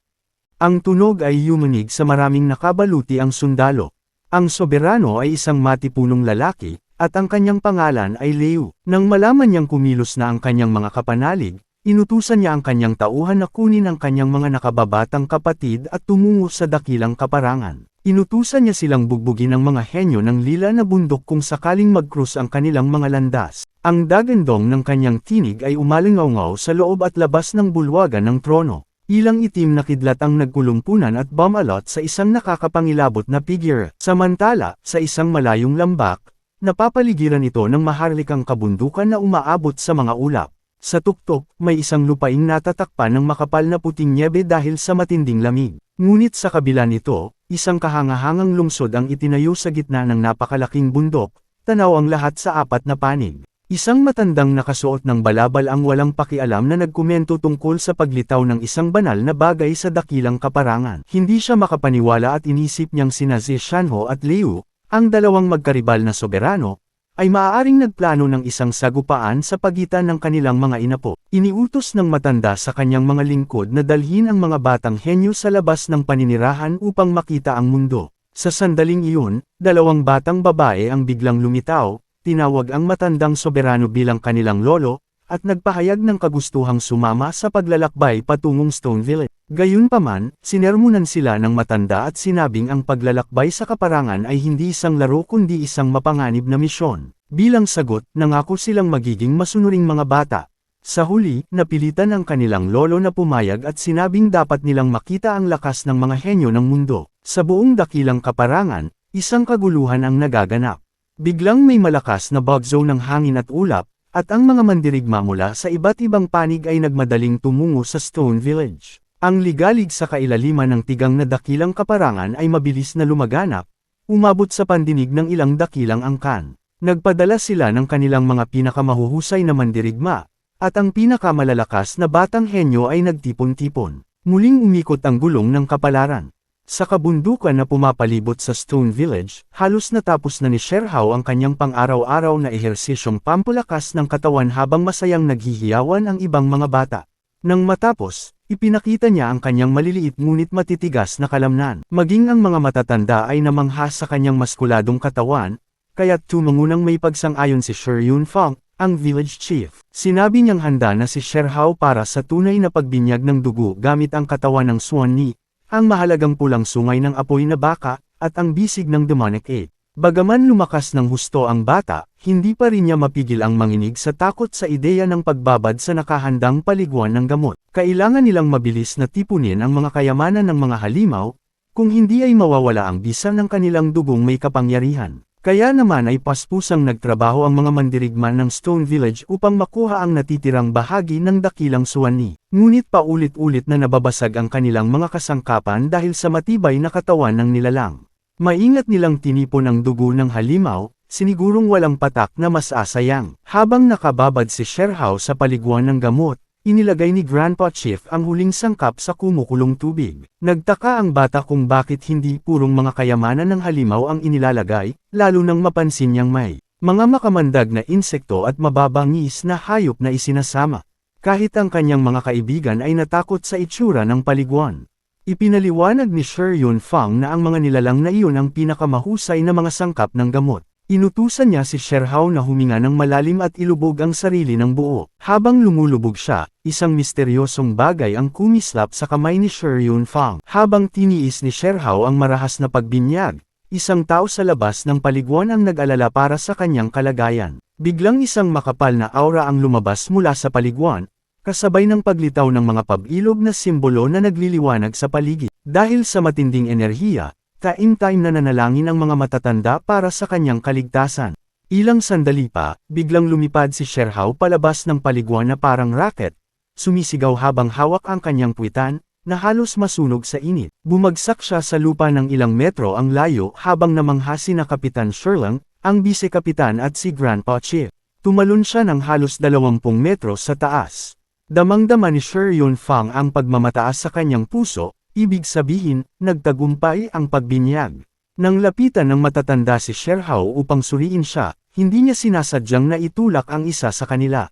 Ang tunog ay yumanig sa maraming nakabaluti ang sundalo. Ang soberano ay isang matipunong lalaki, at ang kanyang pangalan ay Leu. Nang malaman niyang kumilos na ang kanyang mga kapanalig, inutusan niya ang kanyang tauhan na kunin ang kanyang mga nakababatang kapatid at tumungo sa dakilang kaparangan. Inutusan niya silang bugbugin ng mga henyo ng lila na bundok kung sakaling mag-cruise ang kanilang mga landas. Ang dagandong ng kanyang tinig ay umalingaw-ngaw sa loob at labas ng bulwagan ng trono. Ilang itim na kidlat ang nagkulumpunan at bumalot sa isang nakakapangilabot na figure. Samantala, sa isang malayong lambak, napapaligiran ito ng maharlikang kabundukan na umaabot sa mga ulap. Sa tuktok, may isang lupaing natatakpan ng makapal na puting nyebe dahil sa matinding lamig. Ngunit sa kabila nito, isang kahangahangang lungsod ang itinayo sa gitna ng napakalaking bundok, tanaw ang lahat sa apat na panig. Isang matandang nakasuot ng balabal ang walang pakialam na nagkomento tungkol sa paglitaw ng isang banal na bagay sa dakilang kaparangan. Hindi siya makapaniwala at inisip niyang sina Zishanho at Liu, ang dalawang magkaribal na soberano, ay maaaring nagplano ng isang sagupaan sa pagitan ng kanilang mga inapo. Iniutos ng matanda sa kanyang mga lingkod na dalhin ang mga batang henyo sa labas ng paninirahan upang makita ang mundo. Sa sandaling iyon, dalawang batang babae ang biglang lumitaw, tinawag ang matandang soberano bilang kanilang lolo, at nagpahayag ng kagustuhang sumama sa paglalakbay patungong Stone Village. Gayunpaman, sinermonan sila ng matanda at sinabing ang paglalakbay sa kaparangan ay hindi isang laro kundi isang mapanganib na misyon. Bilang sagot, nangako silang magiging masunuring mga bata. Sa huli, napilitan ang kanilang lolo na pumayag at sinabing dapat nilang makita ang lakas ng mga henyo ng mundo. Sa buong dakilang kaparangan, isang kaguluhan ang nagaganap. Biglang may malakas na bagyo ng hangin at ulap, at ang mga mandirigma mula sa iba't ibang panig ay nagmadaling tumungo sa Stone Village. Ang ligalig sa kailaliman ng tigang na dakilang kaparangan ay mabilis na lumaganap, umabot sa pandinig ng ilang dakilang angkan. Nagpadala sila ng kanilang mga pinakamahuhusay na mandirigma, at ang pinakamalalakas na batang henyo ay nagtipon-tipon. Muling umikot ang gulong ng kapalaran. Sa kabundukan na pumapalibot sa Stone Village, halos natapos na ni Sherhao ang kanyang pang-araw-araw na ehersisyong pampalakas ng katawan habang masayang naghihiyawan ang ibang mga bata. Nang matapos, ipinakita niya ang kanyang maliliit ngunit matitigas na kalamnan. Maging ang mga matatanda ay namangha sa kanyang maskuladong katawan, kaya't tumangunang may pagsang-ayon si Shi Yunfang, ang village chief. Sinabi niyang handa na si Sherhao para sa tunay na pagbinyag ng dugo gamit ang katawan ng Swan Ni, ang mahalagang pulang sungay ng apoy na baka, at ang bisig ng demonic egg. Bagaman lumakas ng husto ang bata, hindi pa rin niya mapigil ang manginig sa takot sa ideya ng pagbabad sa nakahandang paliguan ng gamot. Kailangan nilang mabilis na tipunin ang mga kayamanan ng mga halimaw, kung hindi ay mawawala ang bisa ng kanilang dugong may kapangyarihan. Kaya naman ay paspusang nagtrabaho ang mga mandirigma ng Stone Village upang makuha ang natitirang bahagi ng dakilang Suwani. Ngunit paulit-ulit na nababasag ang kanilang mga kasangkapan dahil sa matibay na katawan ng nilalang. Maingat nilang tinipon ang dugo ng halimaw, sinigurong walang patak na mas asayang. Habang nakababad si Sherhao sa paliguan ng gamot, inilagay ni Grandpa Chief ang huling sangkap sa kumukulong tubig. Nagtaka ang bata kung bakit hindi purong mga kayamanan ng halimaw ang inilalagay, lalo nang mapansin niyang may mga makamandag na insekto at mababangis na hayop na isinasama. Kahit ang kanyang mga kaibigan ay natakot sa itsura ng paliguan. Ipinaliwanag ni Shi Yunfang na ang mga nilalang na iyon ang pinakamahusay na mga sangkap ng gamot. Inutusan niya si Sherhao na huminga ng malalim at ilubog ang sarili ng buo. Habang lumulubog siya, isang misteryosong bagay ang kumislap sa kamay ni Shi Yunfang. Habang tiniis ni Sherhao ang marahas na pagbinyag, isang tao sa labas ng paliguan ang nag-alala para sa kanyang kalagayan. Biglang isang makapal na aura ang lumabas mula sa paliguan, kasabay ng paglitaw ng mga pabilog na simbolo na nagliliwanag sa paligid. Dahil sa matinding enerhiya, time-time na nanalangin ang mga matatanda para sa kanyang kaligtasan. Ilang sandali pa, biglang lumipad si Sherhao palabas ng paliguan na parang rocket, sumisigaw habang hawak ang kanyang puwitan, na halos masunog sa init. Bumagsak siya sa lupa ng ilang metro ang layo habang namangha sina Kapitan Sherlang, ang bise-kapitan at si Grandpa Chief. Tumalon siya ng halos 20 metro sa taas. Damang-dama ni Shi Yunfang ang pagmamataas sa kanyang puso, ibig sabihin, nagtagumpay ang pagbinyag. Nang lapitan ng matatanda si Sherhao upang suriin siya, hindi niya sinasadyang na itulak ang isa sa kanila.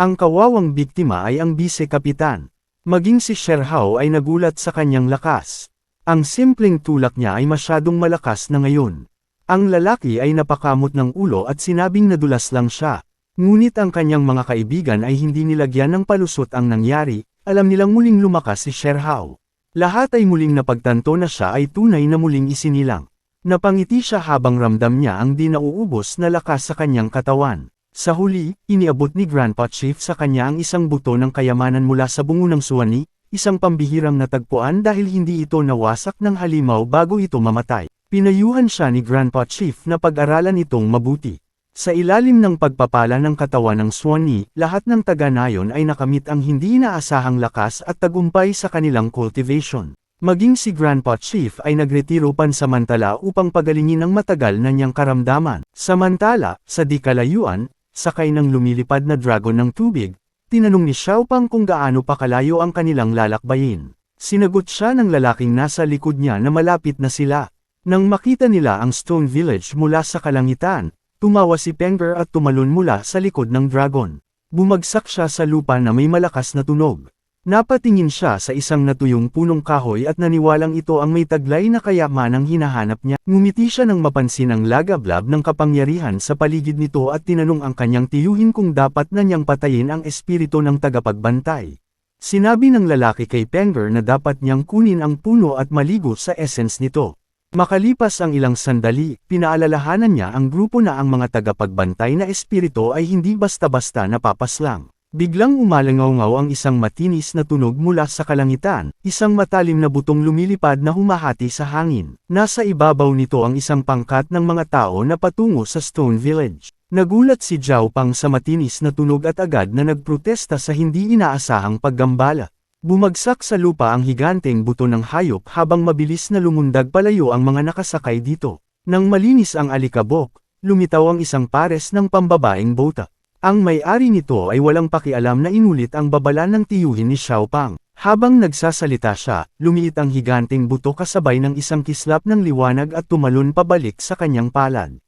Ang kawawang biktima ay ang bise-kapitan. Maging si Sherhao ay nagulat sa kanyang lakas. Ang simpleng tulak niya ay masyadong malakas na ngayon. Ang lalaki ay napakamot ng ulo at sinabing nadulas lang siya. Ngunit ang kanyang mga kaibigan ay hindi nilagyan ng palusot ang nangyari, alam nilang muling lumakas si Sherhao. Lahat ay muling napagtanto na siya ay tunay na muling isinilang. Napangiti siya habang ramdam niya ang di nauubos na lakas sa kanyang katawan. Sa huli, iniabot ni Grandpa Chief sa kanya ang isang buto ng kayamanan mula sa bungo ng Suwani, isang pambihirang natagpuan dahil hindi ito nawasak ng halimaw bago ito mamatay. Pinayuhan siya ni Grandpa Chief na pag-aralan itong mabuti. Sa ilalim ng pagpapala ng katawan ng Suwani, lahat ng taga-nayon ay nakamit ang hindi inaasahang lakas at tagumpay sa kanilang cultivation. Maging si Grandpa Chief ay nagretiro pansamantala upang pagalingin ang matagal na niyang karamdaman. Samantala, sa di kalayuan, sakay ng lumilipad na dragon ng tubig, tinanong ni Xiaopang kung gaano pa kalayo ang kanilang lalakbayin. Sinagot siya ng lalaking nasa likod niya na malapit na sila. Nang makita nila ang Stone Village mula sa kalangitan, tumawa si Penger at tumalon mula sa likod ng dragon. Bumagsak siya sa lupa na may malakas na tunog. Napatingin siya sa isang natuyong punong kahoy at naniwalang ito ang may taglay na kayamanang hinahanap niya. Ngumiti siya nang mapansin ang lagablab ng kapangyarihan sa paligid nito at tinanong ang kanyang tiyuhin kung dapat na niyang patayin ang espiritu ng tagapagbantay. Sinabi ng lalaki kay Penger na dapat niyang kunin ang puno at maligo sa essence nito. Makalipas ang ilang sandali, pinaalalahanan niya ang grupo na ang mga tagapagbantay na espiritu ay hindi basta-basta napapaslang. Biglang umalangaw-ngaw ang isang matinis na tunog mula sa kalangitan, isang matalim na butong lumilipad na humahati sa hangin. Nasa ibabaw nito ang isang pangkat ng mga tao na patungo sa Stone Village. Nagulat si Zhao Pang sa matinis na tunog at agad na nagprotesta sa hindi inaasahang paggambala. Bumagsak sa lupa ang higanteng buto ng hayop habang mabilis na lumundag palayo ang mga nakasakay dito. Nang malinis ang alikabok, lumitaw ang isang pares ng pambabaeng bota. Ang may-ari nito ay walang pakialam na inulit ang babala ng tiyuhin ni Xiaopang. Habang nagsasalita siya, lumiit ang higanteng buto kasabay ng isang kislap ng liwanag at tumalon pabalik sa kanyang palad.